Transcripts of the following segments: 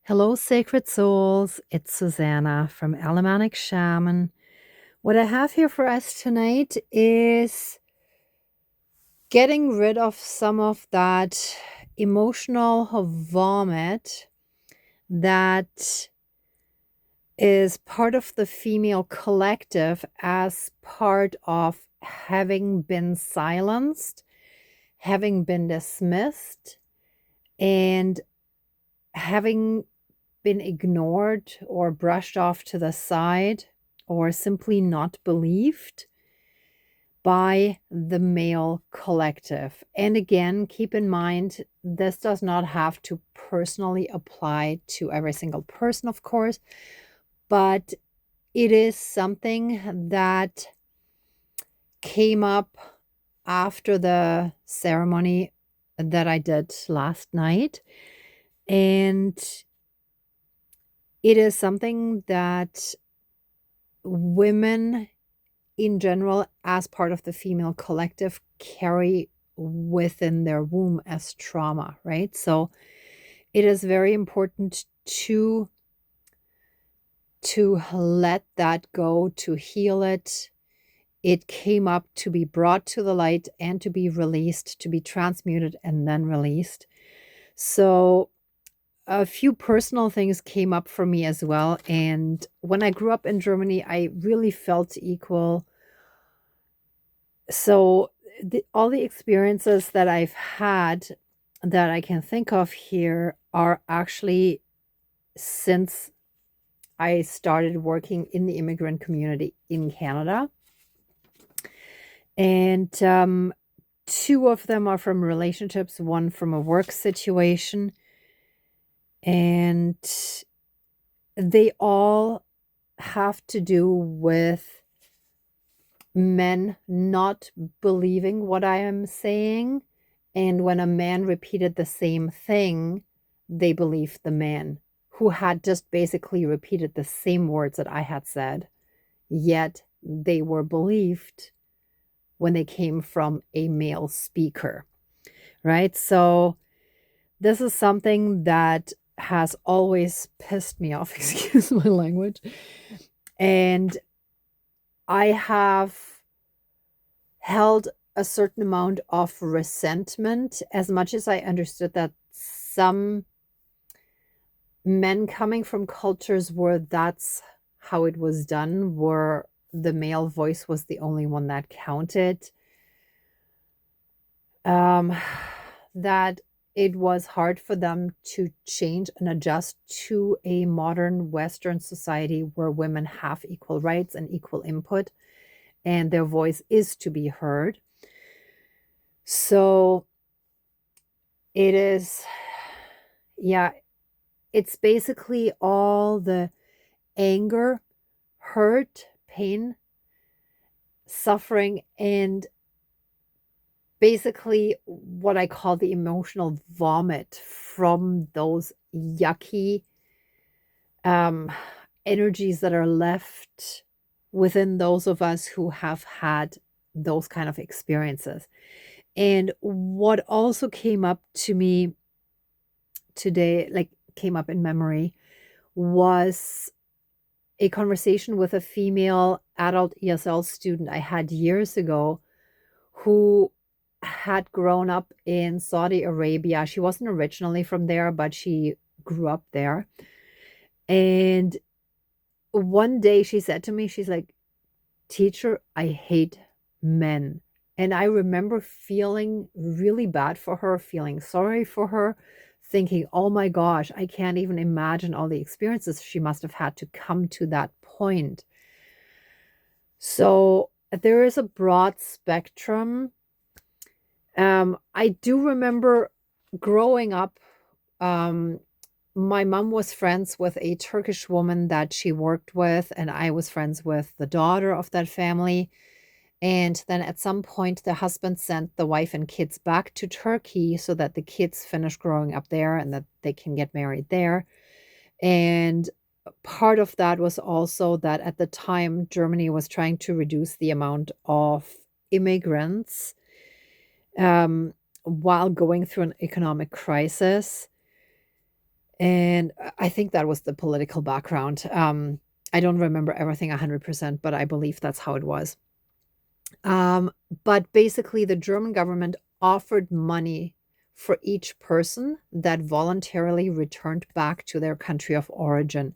Hello, sacred souls. It's Susanna from Alamanic Shaman. What I have here for us tonight is getting rid of some of that emotional vomit that is part of the female collective as part of having been silenced, having been dismissed, and having been ignored or brushed off to the side or simply not believed by the male collective. And again, keep in mind, this does not have to personally apply to every single person, of course, but it is something that came up after the ceremony that I did last night. And it is something that women in general, as part of the female collective, carry within their womb as trauma, right? So it is very important to let that go, to heal it. It came up to be brought to the light and to be released, to be transmuted and then released. So a few personal things came up for me as well. And when I grew up in Germany, I really felt equal. So all the experiences that I've had that I can think of here are actually since I started working in the immigrant community in Canada. And two of them are from relationships, one from a work situation. And they all have to do with men not believing what I am saying. And when a man repeated the same thing, they believed the man who had just basically repeated the same words that I had said, yet they were believed when they came from a male speaker, right? So this is something that has always pissed me off, excuse my language. And I have held a certain amount of resentment, as much as I understood that some men coming from cultures where that's how it was done, where the male voice was the only one that counted, that it was hard for them to change and adjust to a modern Western society where women have equal rights and equal input, and their voice is to be heard. So it is, yeah, it's basically all the anger, hurt, pain, suffering, and basically what I call the emotional vomit from those yucky energies that are left within those of us who have had those kind of experiences. And what also came up to me today, like came up in memory, was a conversation with a female adult ESL student I had years ago who had grown up in Saudi Arabia. She wasn't originally from there, but she grew up there. And one day she said to me, she's like, "Teacher, I hate men." And I remember feeling really bad for her, feeling sorry for her, thinking, oh my gosh, I can't even imagine all the experiences she must have had to come to that point. So there is a broad spectrum. I do remember growing up, my mom was friends with a Turkish woman that she worked with, and I was friends with the daughter of that family. And then at some point, the husband sent the wife and kids back to Turkey so that the kids finish growing up there and that they can get married there. And part of that was also that at the time, Germany was trying to reduce the amount of immigrants while going through an economic crisis. And I think that was the political background. I don't remember everything 100%, but I believe that's how it was. Um, but basically, the German government offered money for each person that voluntarily returned back to their country of origin.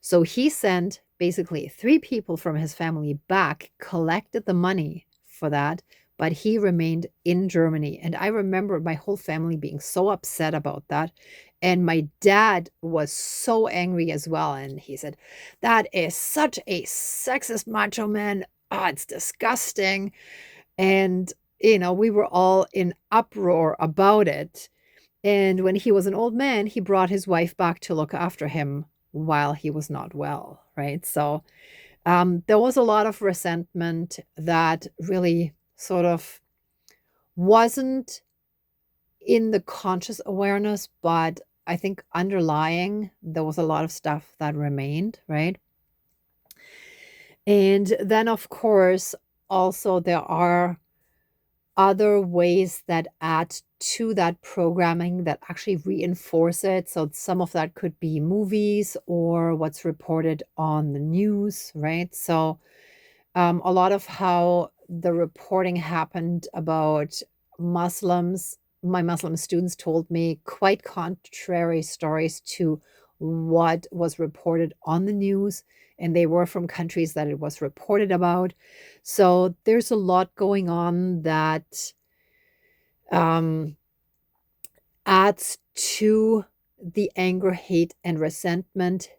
So he sent basically 3 people from his family back, collected the money for that, but he remained in Germany. And I remember my whole family being so upset about that. And my dad was so angry as well. And he said, "That is such a sexist macho man. Oh, it's disgusting." And, we were all in uproar about it. And when he was an old man, he brought his wife back to look after him while he was not well, right? So there was a lot of resentment that really sort of wasn't in the conscious awareness, but I think underlying, there was a lot of stuff that remained, right? And then, of course, also there are other ways that add to that programming that actually reinforce it. So some of that could be movies or what's reported on the news, right? So a lot of how the reporting happened about Muslims, my Muslim students told me quite contrary stories to what was reported on the news, and they were from countries that it was reported about. So there's a lot going on that um, adds to the anger, hate, and resentment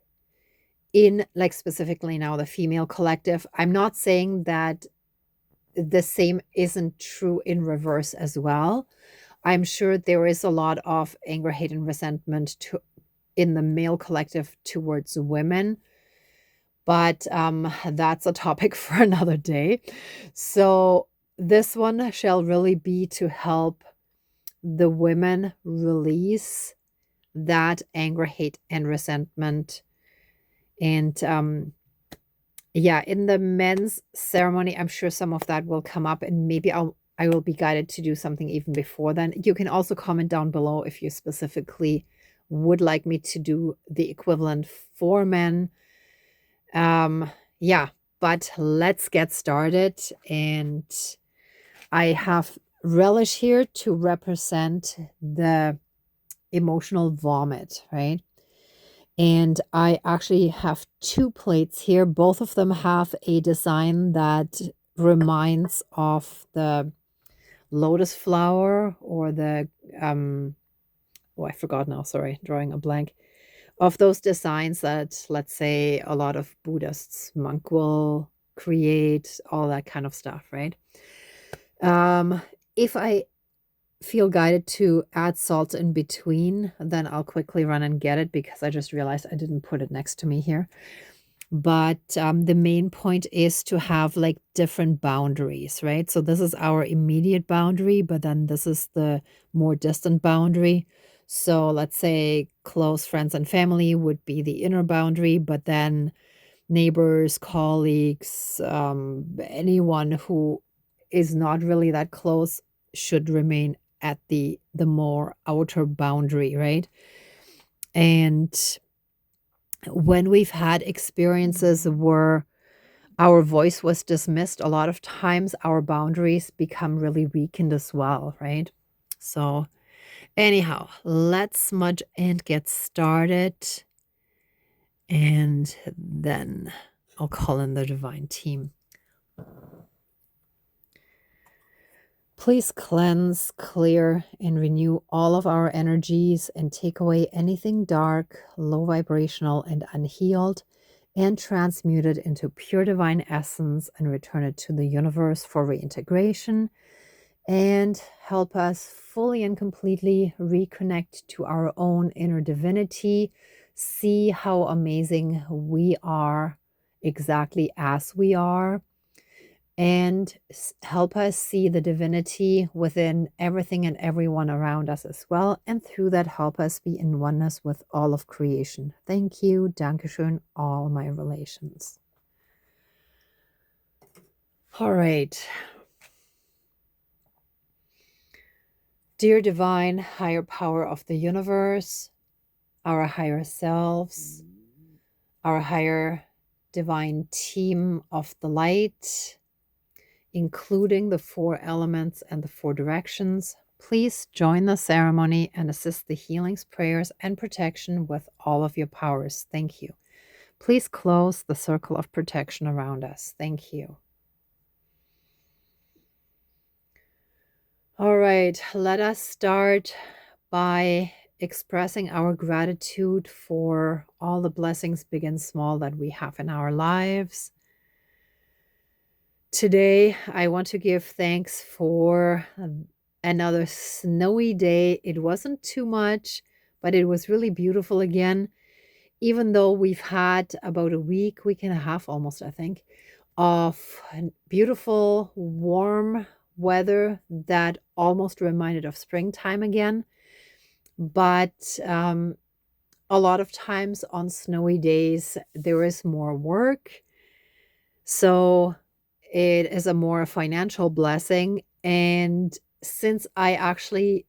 in, like, specifically now the female collective. I'm not saying that the same isn't true in reverse as well. I'm sure there is a lot of anger, hate, and resentment in the male collective towards women, but that's a topic for another day. So this one shall really be to help the women release that anger, hate, and resentment. And yeah, in the men's ceremony, I'm sure some of that will come up, and maybe I will be guided to do something even before then. You can also comment down below if you specifically would like me to do the equivalent for men. Yeah, but let's get started. And I have relish here to represent the emotional vomit, right? And I actually have 2 plates here. Both of them have a design that reminds of the lotus flower or the, oh, I forgot now, sorry, drawing a blank. Of those designs that, let's say, a lot of Buddhists, monk will create, all that kind of stuff, right? If I feel guided to add salt in between, then I'll quickly run and get it because I just realized I didn't put it next to me here. But the main point is to have like different boundaries, right? So this is our immediate boundary, but then this is the more distant boundary. So let's say close friends and family would be the inner boundary, but then neighbors, colleagues, anyone who is not really that close should remain at the more outer boundary, right? And when we've had experiences where our voice was dismissed, a lot of times our boundaries become really weakened as well, right? So anyhow, let's smudge and get started. And then I'll call in the divine team. Please cleanse, clear, and renew all of our energies and take away anything dark, low vibrational, and unhealed, and transmute it into pure divine essence and return it to the universe for reintegration, and help us fully and completely reconnect to our own inner divinity, see how amazing we are exactly as we are, and help us see the divinity within everything and everyone around us as well. And through that, help us be in oneness with all of creation. Thank you. Dankeschön, all my relations. All right. Dear divine higher power of the universe, our higher selves, our higher divine team of the light, including the 4 elements and the 4 directions. Please join the ceremony and assist the healings, prayers, and protection with all of your powers. Thank you. Please close the circle of protection around us. Thank you. All right, let us start by expressing our gratitude for all the blessings, big and small, that we have in our lives. Today, I want to give thanks for another snowy day. It wasn't too much, but it was really beautiful again. Even though we've had about a week and a half almost, I think, of beautiful, warm weather that almost reminded of springtime again. But a lot of times on snowy days, there is more work. So it is a more financial blessing. And since I actually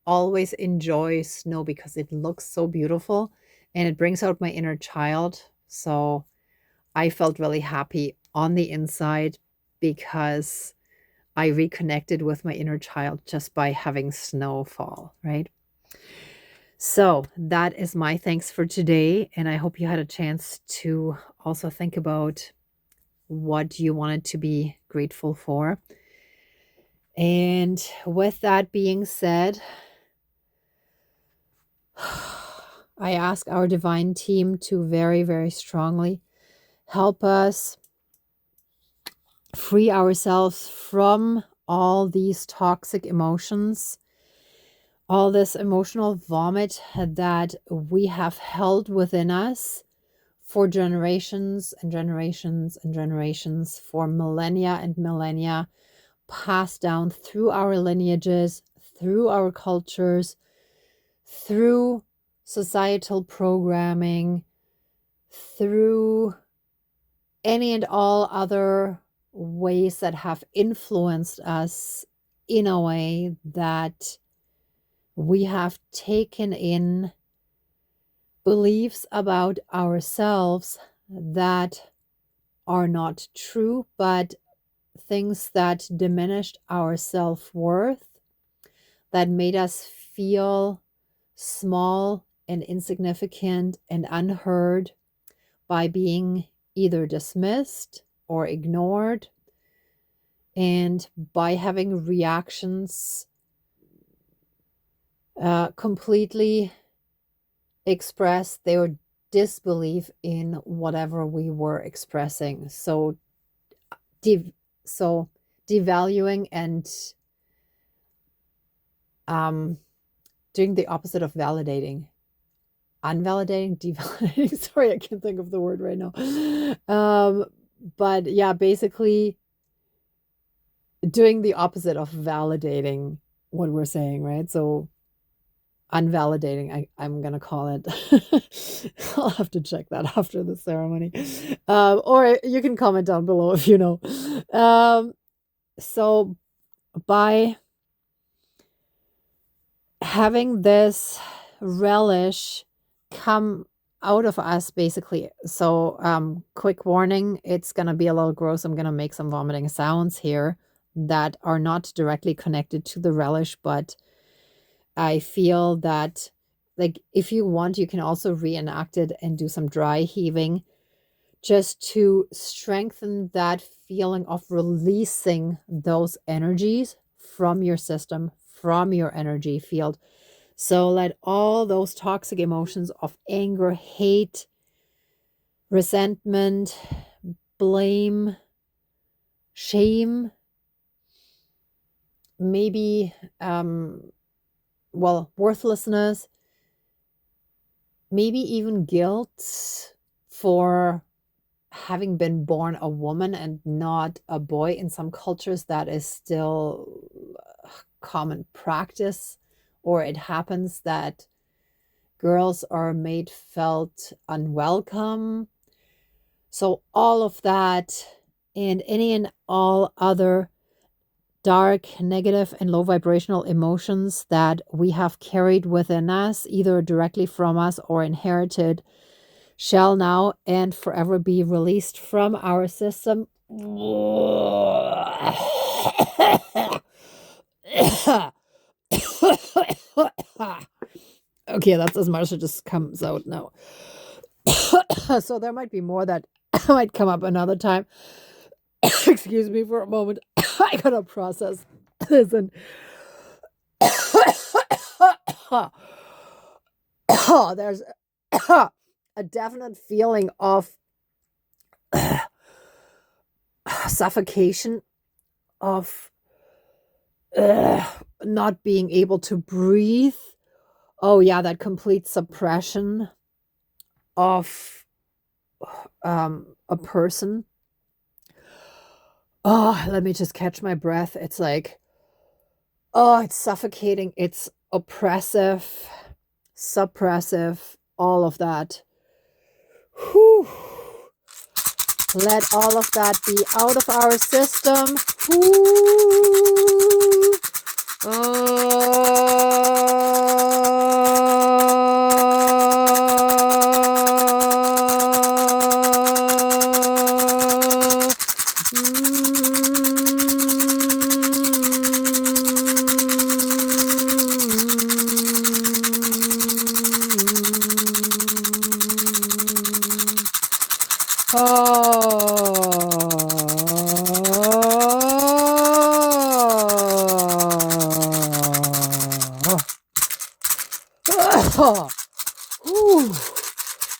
always enjoy snow because it looks so beautiful and it brings out my inner child, so I felt really happy on the inside because I reconnected with my inner child just by having snowfall, right? So that is my thanks for today. And I hope you had a chance to also think about what you wanted to be grateful for. And with that being said, I ask our divine team to very, very strongly help us free ourselves from all these toxic emotions, all this emotional vomit that we have held within us for generations and generations and generations, for millennia and millennia, passed down through our lineages, through our cultures, through societal programming, through any and all other ways that have influenced us in a way that we have taken in beliefs about ourselves that are not true, but things that diminished our self-worth, that made us feel small and insignificant and unheard by being either dismissed or ignored, and by having reactions completely express their disbelief in whatever we were expressing. So devaluing and doing the opposite of validating. Unvalidating, devalidating. Sorry, I can't think of the word right now. But yeah, basically doing the opposite of validating what we're saying, right? So unvalidating, I'm gonna call it. I'll have to check that after the ceremony. Or you can comment down below if you know. So by having this relish come out of us, basically. So quick warning, it's going to be a little gross. I'm going to make some vomiting sounds here that are not directly connected to the relish, but I feel that, like, if you want, you can also reenact it and do some dry heaving just to strengthen that feeling of releasing those energies from your system, from your energy field. So let all those toxic emotions of anger, hate, resentment, blame, shame, maybe, worthlessness, maybe even guilt for having been born a woman and not a boy. In some cultures, that is still common practice, or it happens that girls are made felt unwelcome. So all of that and any and all other dark, negative, and low vibrational emotions that we have carried within us, either directly from us or inherited, shall now and forever be released from our system. Okay, that's as much as just comes out now. So there might be more that might come up another time. Excuse me for a moment. I gotta process this. And there's a definite feeling of suffocation, of not being able to breathe. Oh yeah, that complete suppression of a person. Oh, let me just catch my breath. It's like, oh, it's suffocating. It's oppressive, suppressive, all of that. Whew. Let all of that be out of our system. Whew.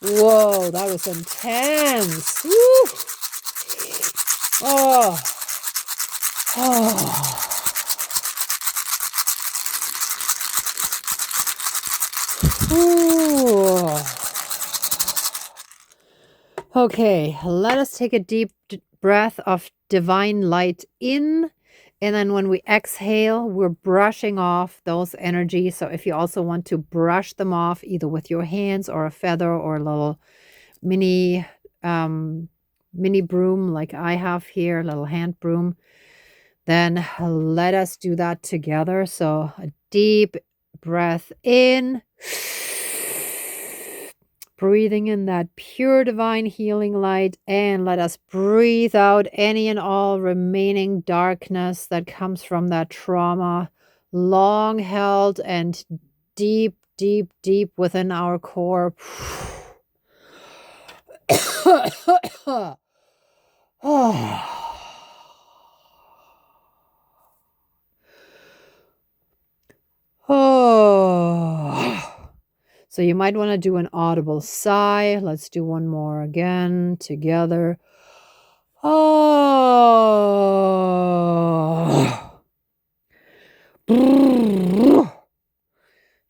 Whoa, that was intense. Woo. Oh. Oh. Ooh. Okay, let us take a deep breath of divine light in. And then when we exhale, we're brushing off those energies. So if you also want to brush them off, either with your hands or a feather or a little mini broom like I have here, a little hand broom, then let us do that together. So a deep breath in. Breathing in that pure divine healing light, and let us breathe out any and all remaining darkness that comes from that trauma, long held and deep, deep, deep within our core. So you might want to do an audible sigh. Let's do one more again together.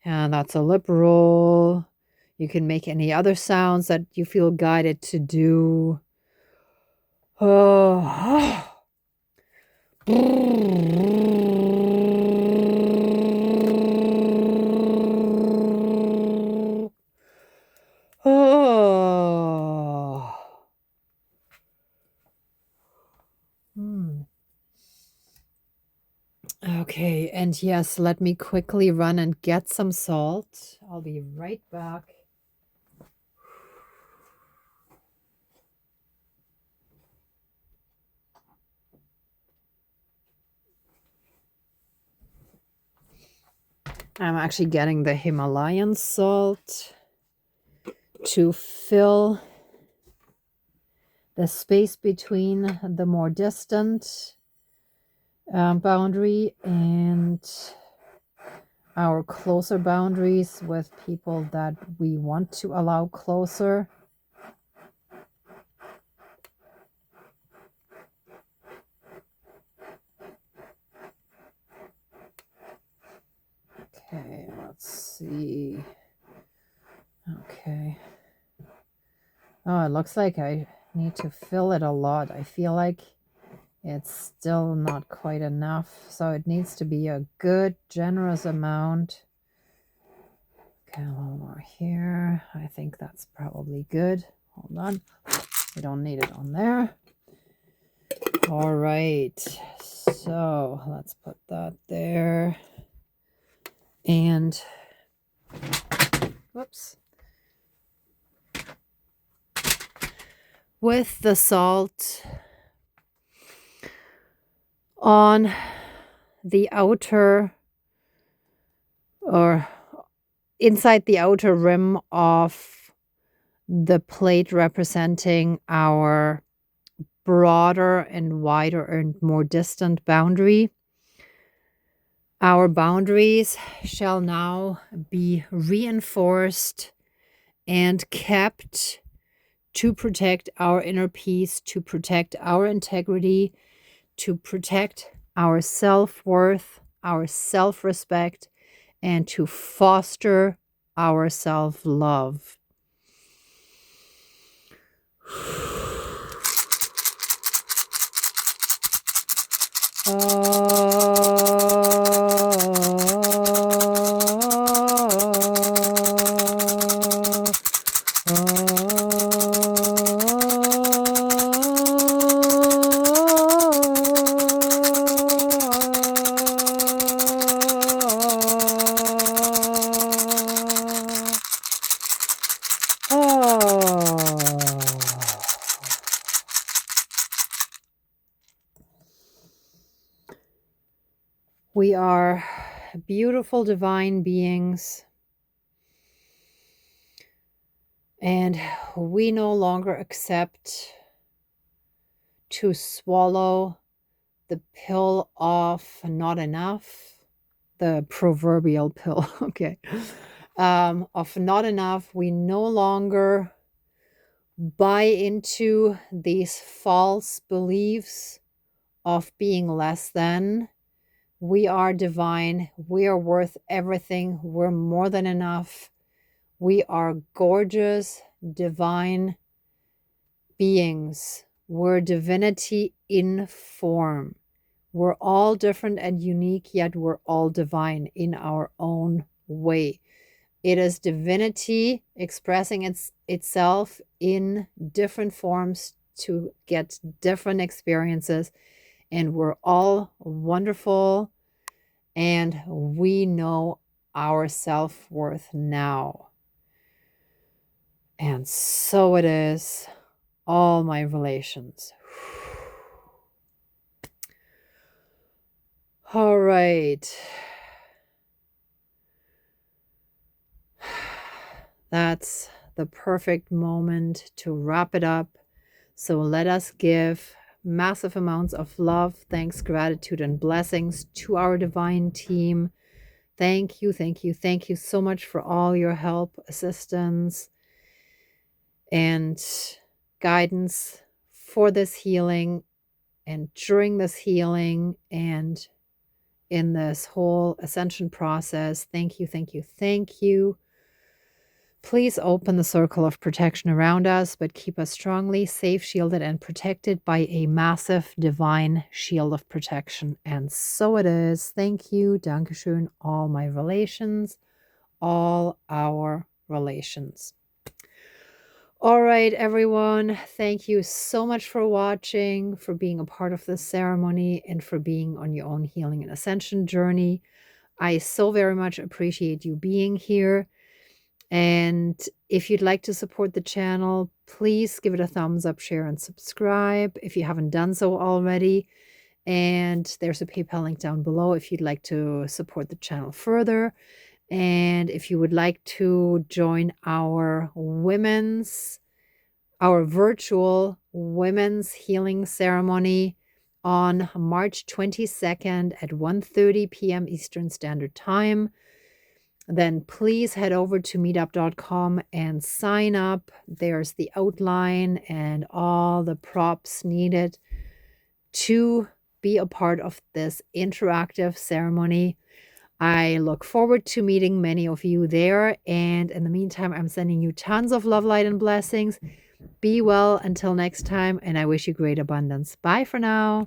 And that's a lip roll. You can make any other sounds that you feel guided to do. Okay, and yes, let me quickly run and get some salt. I'll be right back. I'm actually getting the Himalayan salt to fill the space between the more distant boundary and our closer boundaries with people that we want to allow closer. Okay, let's see. Okay. Oh, it looks like I need to fill it a lot. I feel like it's still not quite enough, so it needs to be a good, generous amount. Okay, a little more here. I think that's probably good. Hold on. We don't need it on there. All right, so let's put that there. And whoops. With the salt on the outer or inside the outer rim of the plate representing our broader and wider and more distant boundary. Our boundaries shall now be reinforced and kept to protect our inner peace, to protect our integrity, to protect our self-worth, our self-respect, and to foster our self-love. We are beautiful divine beings, and we no longer accept to swallow the pill of not enough, the proverbial pill, okay, of not enough. We no longer buy into these false beliefs of being less than. We are divine. We are worth everything. We're more than enough. We are gorgeous, divine beings. We're divinity in form. We're all different and unique, yet we're all divine in our own way. It is divinity expressing itself in different forms to get different experiences. And we're all wonderful. And we know our self-worth now. And so it is all my relations. All right. That's the perfect moment to wrap it up. So let us give massive amounts of love, thanks, gratitude, and blessings to our divine team. Thank you, thank you, thank you so much for all your help, assistance, and guidance for this healing and during this healing and in this whole ascension process. Thank you, thank you, thank you. Please open the circle of protection around us, but keep us strongly safe, shielded, and protected by a massive divine shield of protection. And so it is. Thank you. Dankeschön. All my relations, all our relations. All right, everyone. Thank you so much for watching, for being a part of this ceremony, and for being on your own healing and ascension journey. I so very much appreciate you being here. And if you'd like to support the channel, please give it a thumbs up, share, and subscribe if you haven't done so already. And there's a PayPal link down below if you'd like to support the channel further. And if you would like to join our virtual women's healing ceremony on March 22nd at 1:30 p.m. Eastern Standard Time, then please head over to meetup.com and sign up. There's the outline and all the props needed to be a part of this interactive ceremony. I look forward to meeting many of you there. And in the meantime, I'm sending you tons of love, light, and blessings. Be well until next time, and I wish you great abundance. Bye for now.